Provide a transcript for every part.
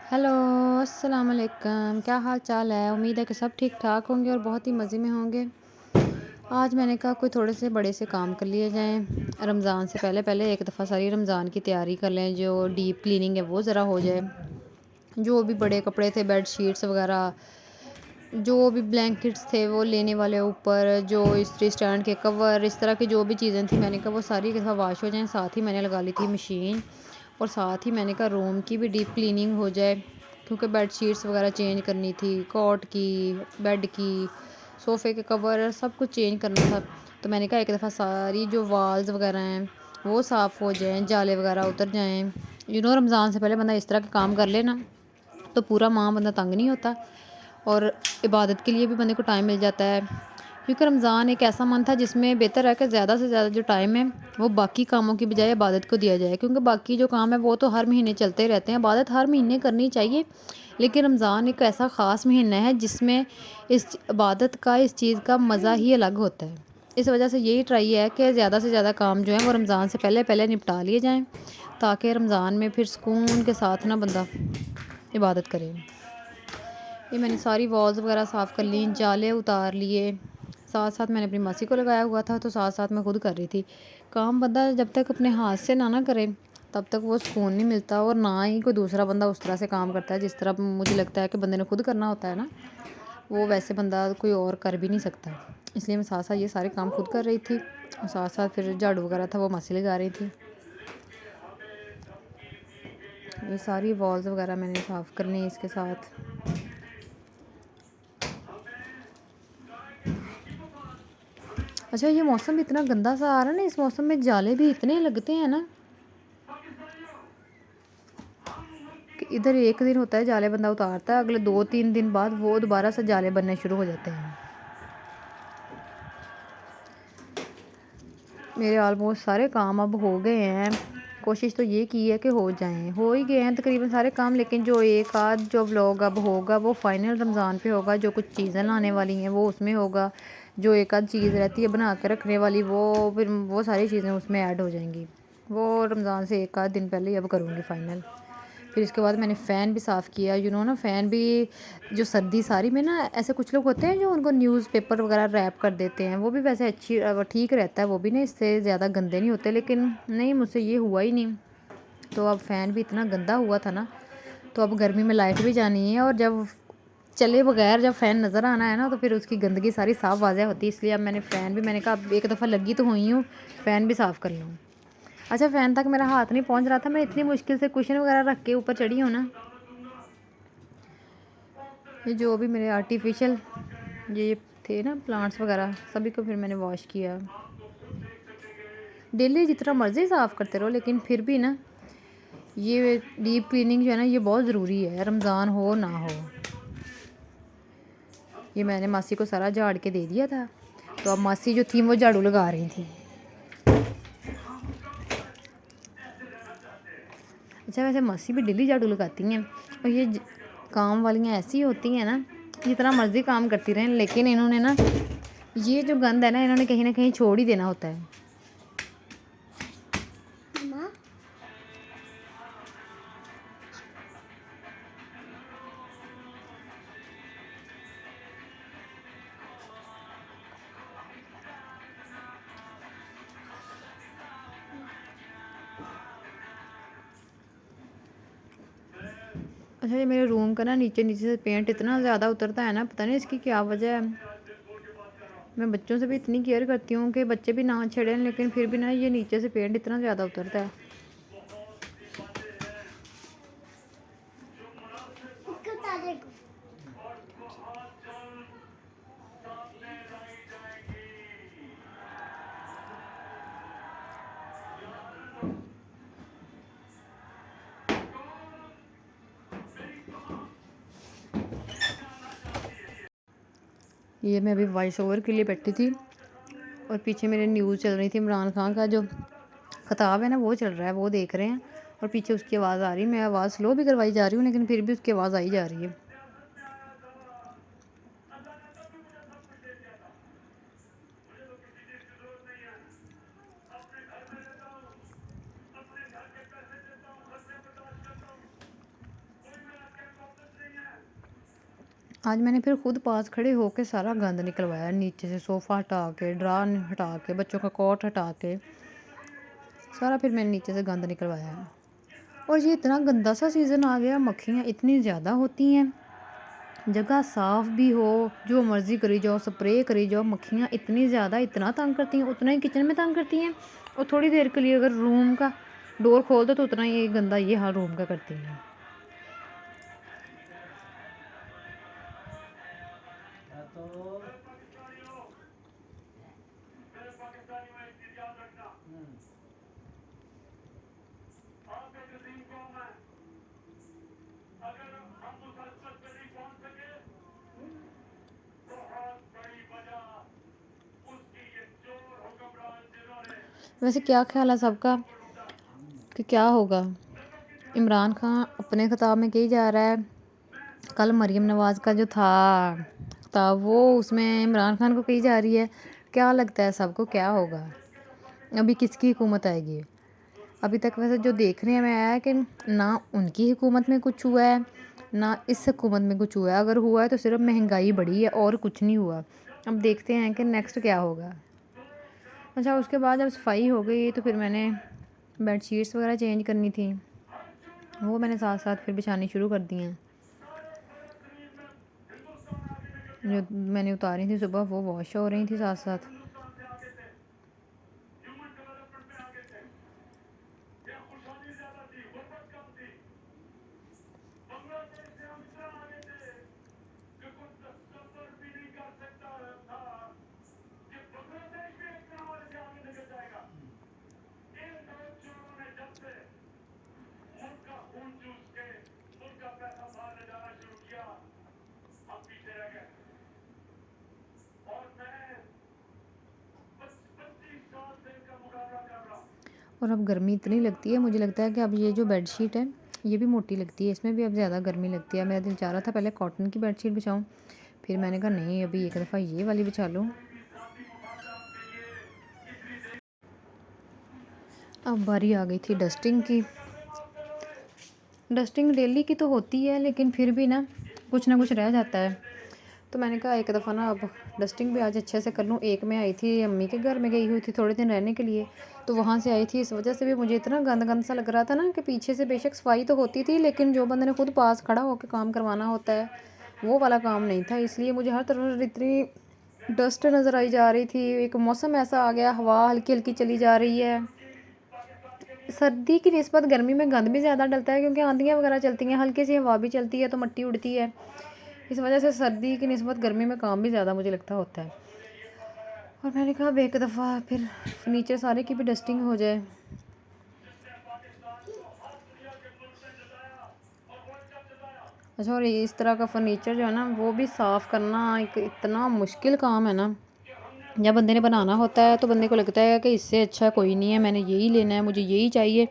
Hello, अस्सलाम वालेकुम। क्या हाल चाल है? उम्मीद है कि सब ठीक ठाक होंगे और बहुत ही मज़े में होंगे। आज मैंने कहा कोई थोड़े से बड़े से काम कर लिए जाएं। रमज़ान से पहले पहले एक दफ़ा सारी रमज़ान की तैयारी कर लें, जो डीप क्लीनिंग है वो ज़रा हो जाए। जो भी बड़े कपड़े थे, बेड शीट्स वगैरह, जो भी ब्लैंकेट्स थे वो लेने वाले ऊपर, जो इस्त्री स्टैंड के कवर, इस तरह की जो भी चीज़ें थी, मैंने कहा वो सारी एक दफ़ा वॉश हो जाएँ। साथ ही मैंने लगा ली थी मशीन, और साथ ही मैंने कहा रूम की भी डीप क्लीनिंग हो जाए, क्योंकि बेड शीट्स वगैरह चेंज करनी थी, कॉट की, बेड की, सोफ़े के कवर, सब कुछ चेंज करना था। तो मैंने कहा एक दफ़ा सारी जो वॉल्स वगैरह हैं वो साफ़ हो जाएँ, जाले वगैरह उतर जाएँ। रमज़ान से पहले बंदा इस तरह के काम कर लेना तो पूरा माह बंदा तंग नहीं होता, और इबादत के लिए भी बंदे को टाइम मिल जाता है। क्योंकि रमज़ान एक ऐसा मंथ है जिसमें बेहतर है कि ज़्यादा से ज़्यादा जो टाइम है वो बाकी कामों की बजाय इबादत को दिया जाए, क्योंकि बाकी जो काम है वो तो हर महीने चलते रहते हैं। इबादत हर महीने करनी चाहिए, लेकिन रमज़ान एक ऐसा ख़ास महीना है जिसमें इस इबादत का, इस चीज़ का मज़ा ही अलग होता है। इस वजह से यही ट्राई है कि ज़्यादा से ज़्यादा काम जो है वो रमज़ान से पहले पहले निपटा लिए जाएँ, ताकि रमज़ान में फिर सुकून के साथ ना बंदा इबादत करे। ये मैंने सारी वॉल्स वगैरह साफ़ कर ली, जाले उतार लिए। साथ साथ मैंने अपनी मासी को लगाया हुआ था, तो साथ साथ मैं खुद कर रही थी। काम बंदा जब तक अपने हाथ से ना करे तब तक वो सुकून नहीं मिलता, और ना ही कोई दूसरा बंदा उस तरह से काम करता है जिस तरह मुझे लगता है कि बंदे ने खुद करना होता है ना, वो वैसे बंदा कोई और कर भी नहीं सकता। इसलिए मैं साथ साथ ये सारे काम खुद कर रही थी, और साथ साथ फिर झाड़ू वगैरह था वो मासी लगा रही थी। ये सारी वॉल्स वगैरह मैंने साफ़ करनी है इसके साथ। अच्छा, ये मौसम इतना गंदा सा आ रहा है ना, इस मौसम में जाले भी इतने लगते हैं ना कि इधर एक दिन होता है जाले बंदा उतारता है, अगले 2-3 दिन बाद वो दोबारा से जाले बनने शुरू हो जाते हैं। मेरे ऑलमोस्ट सारे काम अब हो गए हैं। कोशिश तो ये की है कि हो जाएं, हो ही गए हैं तकरीबन सारे काम, लेकिन जो एक आध जो व्लॉग अब होगा वो फाइनल रमज़ान पे होगा। जो कुछ चीज़ें लाने वाली हैं वो उसमें होगा, जो एक आध चीज़ रहती है बना कर रखने वाली वो फिर वो सारी चीज़ें उसमें ऐड हो जाएंगी। वो रमज़ान से एक आध दिन पहले ही अब करूँगी फ़ाइनल। फिर इसके बाद मैंने फ़ैन भी साफ़ किया, ना फ़ैन भी, जो सर्दी सारी में ना ऐसे कुछ लोग होते हैं जो उनको न्यूज़पेपर वगैरह रैप कर देते हैं, वो भी वैसे ठीक रहता है, वो भी ना इससे ज़्यादा गंदे नहीं होते, लेकिन नहीं, मुझसे ये हुआ ही नहीं। तो अब फ़ैन भी इतना गंदा हुआ था ना, तो अब गर्मी में लाइट भी जानी है, और जब चले बगैर जब फ़ैन नज़र आना है ना तो फिर उसकी गंदगी सारी साफ़ वाज़ेह होती है। इसलिए अब मैंने फ़ैन भी, मैंने कहा अब एक दफ़ा लगी तो हुई हूँ, फ़ैन भी साफ़ कर लूँ। अच्छा, फ़ैन तक मेरा हाथ नहीं पहुँच रहा था, मैं इतनी मुश्किल से कुशन वगैरह रख के ऊपर चढ़ी हूँ ना। ये जो भी मेरे आर्टिफिशियल ये थे ना प्लांट्स वगैरह, सभी को फिर मैंने वॉश किया। डेली जितना मर्ज़ी साफ़ करते रहो, लेकिन फिर भी ना ये डीप क्लीनिंग जो है ना ये बहुत ज़रूरी है, रमज़ान हो ना हो। ये मैंने मासी को सारा झाड़ के दे दिया था, तो अब मासी जो थी वो झाड़ू लगा रही थी। अच्छा, वैसे मासी भी डेली झाड़ू लगाती हैं, और ये काम वालियाँ ऐसी होती हैं ना, जितना मर्ज़ी काम करती रहें, लेकिन इन्होंने ना ये जो गंद है ना इन्होंने कहीं ना कहीं छोड़ ही देना होता है। अच्छा, ये मेरे रूम का ना नीचे नीचे से पेंट इतना ज़्यादा उतरता है ना, पता नहीं इसकी क्या वजह है। मैं बच्चों से भी इतनी केयर करती हूँ कि बच्चे भी ना छेड़ें, लेकिन फिर भी ना ये नीचे से पेंट इतना ज़्यादा उतरता है। ये मैं अभी वॉइस ओवर के लिए बैठी थी, और पीछे मेरे न्यूज़ चल रही थी, इमरान खान का जो खिताब है ना वो चल रहा है, वो देख रहे हैं, और पीछे उसकी आवाज़ आ रही है। मैं आवाज़ स्लो भी करवाई जा रही हूँ, लेकिन फिर भी उसकी आवाज़ आई जा रही है। आज मैंने फिर खुद पास खड़े होकर सारा गंद निकलवाया, नीचे से सोफ़ा हटा के, ड्रा हटा के, बच्चों का कोट हटा के, सारा फिर मैंने नीचे से गंद निकलवाया है। और ये इतना गंदा सा सीज़न आ गया, मक्खियाँ इतनी ज़्यादा होती हैं, जगह साफ़ भी हो, जो मर्ज़ी करी जाओ, स्प्रे करी जाओ, मक्खियाँ इतनी ज़्यादा इतना तंग करती हैं, उतना ही किचन में तंग करती हैं। और थोड़ी देर के लिए अगर रूम का डोर खोल दो तो उतना ही गंदा ये हाल रूम का करती हैं। वैसे क्या ख्याल है सबका कि क्या होगा? इमरान खान अपने खिताब में कही जा रहा है, कल मरीम नवाज़ का जो था वो उसमें इमरान खान को कही जा रही है। क्या लगता है सबको क्या होगा? अभी किसकी हुकूमत आएगी? अभी तक वैसे जो देखने में आया है कि ना उनकी हुकूमत में कुछ हुआ है, ना इस हुकूमत में कुछ हुआ है। अगर हुआ है तो सिर्फ महंगाई बढ़ी है और कुछ नहीं हुआ। अब देखते हैं कि नेक्स्ट क्या होगा। अच्छा, उसके बाद जब सफाई हो गई तो फिर मैंने बेडशीट्स वगैरह चेंज करनी थी, वो मैंने साथ साथ फिर बिछानी शुरू कर दी हैं। जो मैंने उतारी थी सुबह वो वॉश हो रही थी साथ साथ। और अब गर्मी इतनी लगती है, मुझे लगता है कि अब ये जो बेडशीट है ये भी मोटी लगती है, इसमें भी अब ज़्यादा गर्मी लगती है। मेरा दिल चाह रहा था पहले कॉटन की बेडशीट बिछाऊँ, फिर मैंने कहा नहीं, अभी एक दफ़ा ये वाली बिछा लूँ। अब बारी आ गई थी डस्टिंग की। डस्टिंग डेली की तो होती है, लेकिन फिर भी ना कुछ रह जाता है। तो मैंने कहा एक दफ़ा ना अब डस्टिंग भी आज अच्छे से कर लूँ। एक मैं आई थी अम्मी के घर में, गई हुई थी थोड़े दिन रहने के लिए, तो वहाँ से आई थी। इस वजह से भी मुझे इतना गंद गंद सा लग रहा था ना कि पीछे से बेशक सफाई तो होती थी, लेकिन जो बंदे ने खुद पास खड़ा होकर काम करवाना होता है वो वाला काम नहीं था। इसलिए मुझे हर तरफ इतनी डस्ट नज़र आई जा रही थी। एक मौसम ऐसा आ गया, हवा हल्की हल्की चली जा रही है। सर्दी की निस्बत गर्मी में गंद भी ज़्यादा डलता है, क्योंकि आंधियाँ वगैरह चलती हैं, हल्की सी हवा भी चलती है तो मट्टी उड़ती है। इस वजह से सर्दी की निस्बत गर्मी में काम भी ज़्यादा मुझे लगता होता है। और मैंने कहा अब एक दफ़ा फिर फर्नीचर सारे की भी डस्टिंग हो जाए। अच्छा, और इस तरह का फर्नीचर जो है ना वो भी साफ़ करना एक इतना मुश्किल काम है ना। जब बंदे ने बनाना होता है तो बंदे को लगता है कि इससे अच्छा कोई नहीं है, मैंने यही लेना है, मुझे यही चाहिए।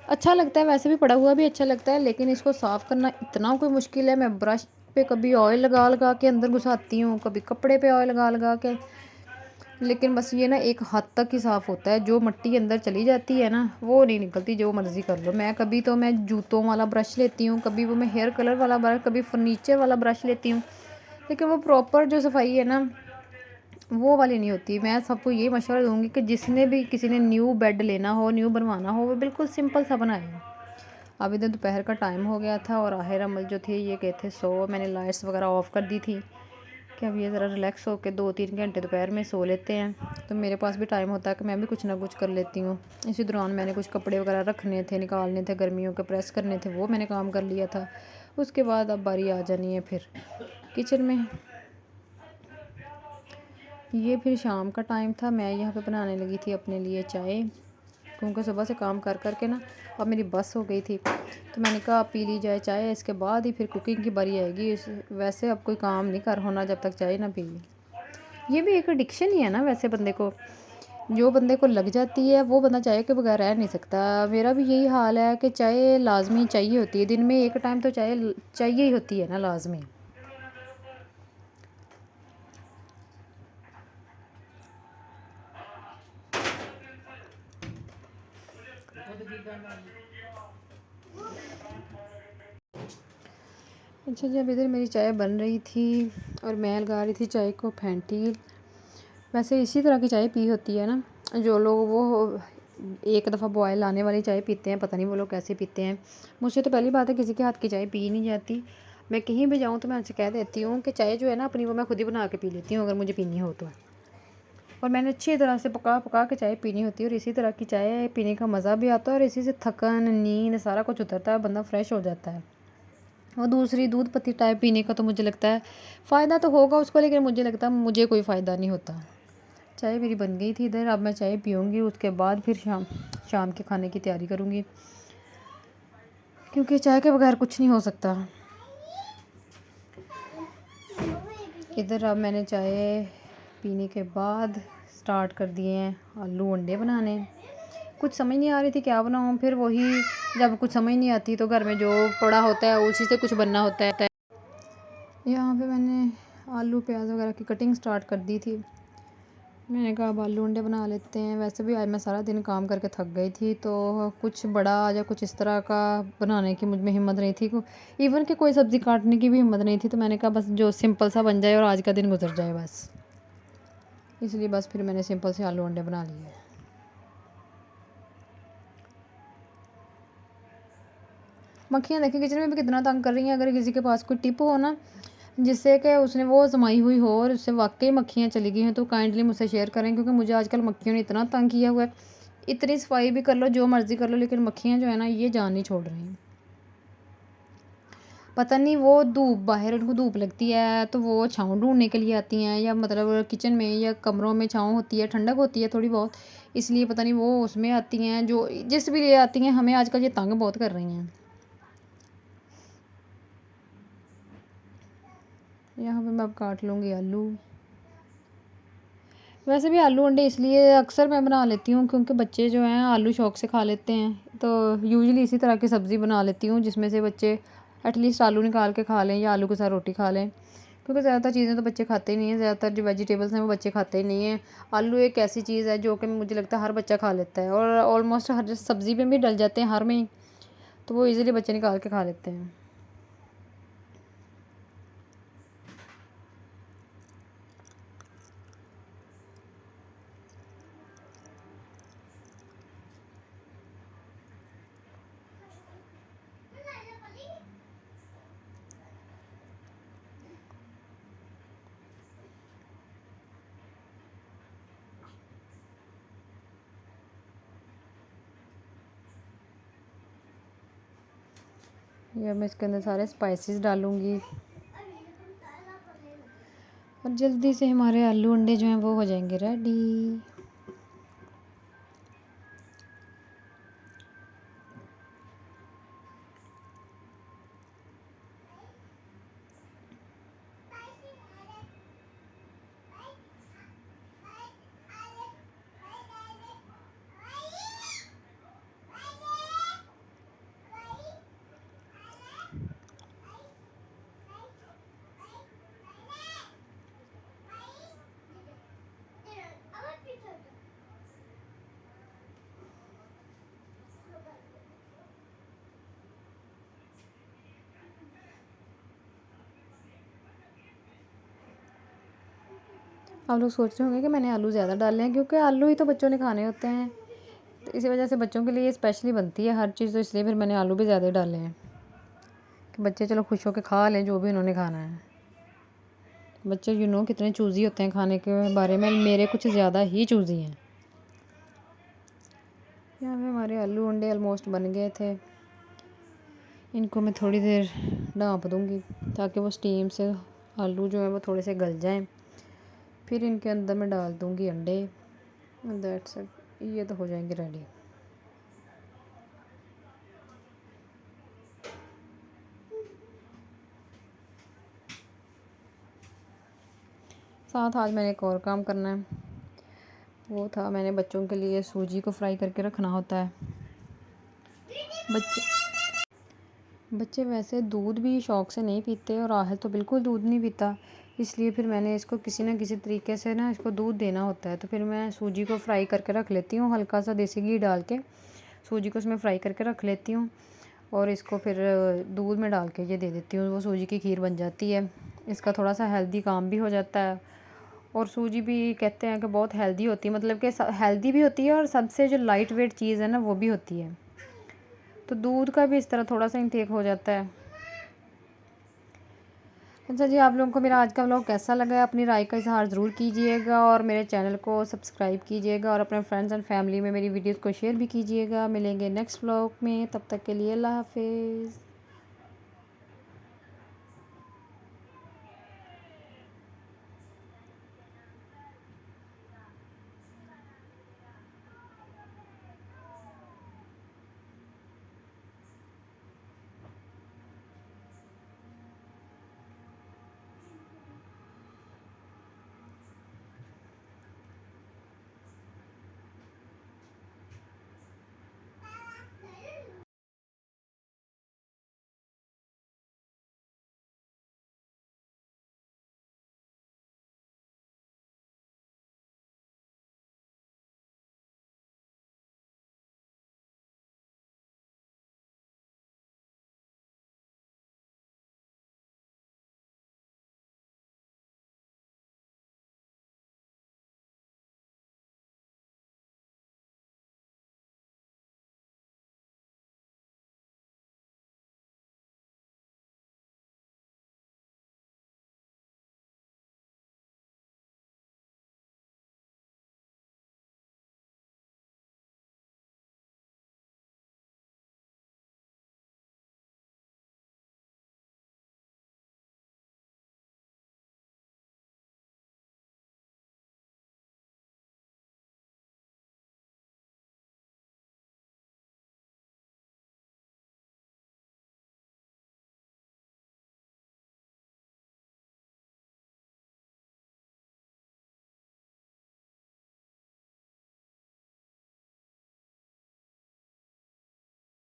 अच्छा लगता है, वैसे भी पड़ा हुआ भी अच्छा लगता है, लेकिन इसको साफ़ करना इतना कोई मुश्किल है। मैं ब्रश पे कभी ऑयल लगा लगा के अंदर घुसाती हूँ, कभी कपड़े पे ऑयल लगा लगा के, लेकिन बस ये ना एक हद तक ही साफ़ होता है। जो मिट्टी अंदर चली जाती है ना वो नहीं निकलती, जो मर्ज़ी कर लो। मैं कभी तो मैं जूतों वाला ब्रश लेती हूँ, कभी वो मैं हेयर कलर वाला ब्रश, कभी फर्नीचर वाला ब्रश लेती हूँ, लेकिन वो प्रॉपर जो सफाई है ना वो वाली नहीं होती। मैं सबको ये मशवरा दूँगी कि जिसने भी किसी ने न्यू बेड लेना हो, न्यू बनवाना हो, वो बिल्कुल सिंपल सा बनाए। अभी तो दोपहर का टाइम हो गया था और आहिर अमल जो थे ये गए थे सो। मैंने लाइट्स वगैरह ऑफ़ कर दी थी कि अब ये ज़रा रिलैक्स होकर 2-3 घंटे दोपहर में सो लेते हैं। तो मेरे पास भी टाइम होता है कि मैं भी कुछ ना कुछ कर लेती हूँ। इसी दौरान मैंने कुछ कपड़े वगैरह रखने थे, निकालने थे, गर्मियों के प्रेस करने थे, वो मैंने काम कर लिया था। उसके बाद अब बारी आ जानी है फिर किचन में। ये फिर शाम का टाइम था, मैं यहाँ पे बनाने लगी थी अपने लिए चाय, क्योंकि सुबह से काम कर कर के ना अब मेरी बस हो गई थी। तो मैंने कहा अब पी ली जाए चाय, इसके बाद ही फिर कुकिंग की बारी आएगी। वैसे अब कोई काम नहीं कर होना जब तक चाय ना पी ली। ये भी एक एडिक्शन ही है ना वैसे बंदे को, जो बंदे को लग जाती है वो बंदा चाय के बगैर रह नहीं सकता। मेरा भी यही हाल है कि चाय लाजमी चाहिए होती है, दिन में एक टाइम तो चाय चाहिए ही होती है ना लाजमी। अच्छा, जब इधर मेरी चाय बन रही थी और मैं लगा रही थी चाय को फैंटी। वैसे इसी तरह की चाय पी होती है ना, जो लोग वो एक दफ़ा बॉयल आने वाली चाय पीते हैं, पता नहीं वो लोग कैसे पीते हैं। मुझे तो पहली बात है किसी के हाथ की चाय पी नहीं जाती। मैं कहीं भी जाऊँ तो मैं उनसे कह देती हूँ कि चाय जो है ना अपनी वो मैं खुद ही बना के पी लेती हूँ अगर मुझे पीनी हो तो। और मैंने अच्छी तरह से पका पका के चाय पीनी होती है, और इसी तरह की चाय पीने का मज़ा भी आता है, और इसी से थकन नींद सारा कुछ उतरता है, बंदा फ्रेश हो जाता है। और दूसरी दूध पत्ती चाय पीने का तो मुझे लगता है फ़ायदा तो होगा उसको, लेकिन मुझे लगता है मुझे कोई फ़ायदा नहीं होता। चाय मेरी बन गई थी इधर, अब मैं चाय पीऊँगी, उसके बाद फिर शाम के खाने की तैयारी करूँगी, क्योंकि चाय के बगैर कुछ नहीं हो सकता। इधर अब मैंने चाय पीने के बाद स्टार्ट कर दिए हैं आलू अंडे बनाने। कुछ समझ नहीं आ रही थी क्या बनाऊँ, फिर वही जब कुछ समझ नहीं आती तो घर में जो पड़ा होता है उसी से कुछ बनना होता है। यहाँ पे मैंने आलू प्याज वगैरह की कटिंग स्टार्ट कर दी थी। मैंने कहा अब आलू अंडे बना लेते हैं। वैसे भी आज मैं सारा दिन काम करके थक गई थी, तो कुछ बड़ा या कुछ इस तरह का बनाने की मुझ में हिम्मत नहीं थी, इवन कि कोई सब्ज़ी काटने की भी हिम्मत नहीं थी। तो मैंने कहा बस जो सिंपल सा बन जाए और आज का दिन गुजर जाए बस, इसलिए बस फिर मैंने सिंपल से आलू अंडे बना लिए। मक्खियाँ देखिए किचन में भी कितना तंग कर रही हैं। अगर किसी के पास कोई टिप हो ना जिससे कि उसने वो आजमाई हुई हो और उससे वाकई मक्खियाँ चली गई हैं, तो काइंडली मुझसे शेयर करें, क्योंकि मुझे आजकल मक्खियों ने इतना तंग किया हुआ है। इतनी सफाई भी कर लो, जो मर्ज़ी कर लो, लेकिन मक्खियाँ जो है ना ये जान नहीं छोड़ रही हैं। पता नहीं वो धूप, बाहर उनको धूप लगती है तो वो छाँव ढूंढने के लिए आती हैं, या मतलब किचन में या कमरों में छाँव होती है, ठंडक होती है थोड़ी बहुत, इसलिए पता नहीं वो उसमें आती हैं। जो जिस भी लिए आती हैं, हमें आजकल ये तंग बहुत कर रही हैं। यहाँ पे मैं अब काट लूँगी आलू। वैसे भी आलू अंडे इसलिए अक्सर मैं बना लेती हूँ क्योंकि बच्चे जो हैं आलू शौक से खा लेते हैं, तो यूजुअली इसी तरह की सब्ज़ी बना लेती हूँ जिसमें से बच्चे एटलीस्ट आलू निकाल के खा लें या आलू के साथ रोटी खा लें, क्योंकि ज़्यादातर चीज़ें तो बच्चे खाते ही नहीं हैं। ज़्यादातर जो वेजिटेबल्स हैं वो बच्चे खाते ही नहीं हैं। आलू एक ऐसी चीज़ है जो कि मुझे लगता है हर बच्चा खा लेता है, और ऑलमोस्ट हर सब्ज़ी में भी डल जाते हैं हर में ही, तो वो ईज़िली बच्चे निकाल के खा लेते हैं। या मैं इसके अंदर सारे स्पाइसेस डालूँगी, और जल्दी से हमारे आलू अंडे जो हैं वो हो जाएंगे रेडी। आप लोग सोच रहे होंगे कि मैंने आलू ज़्यादा डाले हैं, क्योंकि आलू ही तो बच्चों ने खाने होते हैं, तो इसी वजह से बच्चों के लिए स्पेशली बनती है हर चीज़, तो इसलिए फिर मैंने आलू भी ज़्यादा डाले हैं कि बच्चे चलो खुश होकर खा लें जो भी उन्होंने खाना है। बच्चे कितने चूज़ी होते हैं खाने के बारे में, मेरे कुछ ज़्यादा ही चूज़ी हैं। यहाँ पे हमारे आलू अंडे ऑलमोस्ट बन गए थे। इनको मैं थोड़ी देर ढाँप दूँगी ताकि वो स्टीम से आलू जो है वो थोड़े से गल जाएं, फिर इनके अंदर मैं डाल दूँगी अंडे। दैट्स इट, ये तो हो जाएंगे रेडी। साथ आज मैंने एक और काम करना है, वो था मैंने बच्चों के लिए सूजी को फ्राई करके रखना होता है। बच्चे वैसे दूध भी शौक़ से नहीं पीते, और आहल तो बिल्कुल दूध नहीं पीता, इसलिए फिर मैंने इसको किसी न किसी तरीके से ना इसको दूध देना होता है। तो फिर मैं सूजी को फ्राई करके रख लेती हूँ, हल्का सा देसी घी डाल के सूजी को उसमें फ्राई करके रख लेती हूँ, और इसको फिर दूध में डाल के ये दे देती हूँ, वो सूजी की खीर बन जाती है। इसका थोड़ा सा हेल्दी काम भी हो जाता है, और सूजी भी कहते हैं कि बहुत हेल्दी होती है, मतलब कि हेल्दी भी होती है और सबसे जो लाइट वेट चीज़ है ना वो भी होती है। तो दूध का भी इस तरह थोड़ा सा इंटेक हो जाता है। अच्छा जी, आप लोगों को मेरा आज का व्लॉग कैसा लगा है, अपनी राय का इज़हार ज़रूर कीजिएगा, और मेरे चैनल को सब्सक्राइब कीजिएगा, और अपने फ्रेंड्स एंड फैमिली में मेरी वीडियोस को शेयर भी कीजिएगा। मिलेंगे नेक्स्ट व्लॉग में, तब तक के लिए अल्लाह हाफिज़।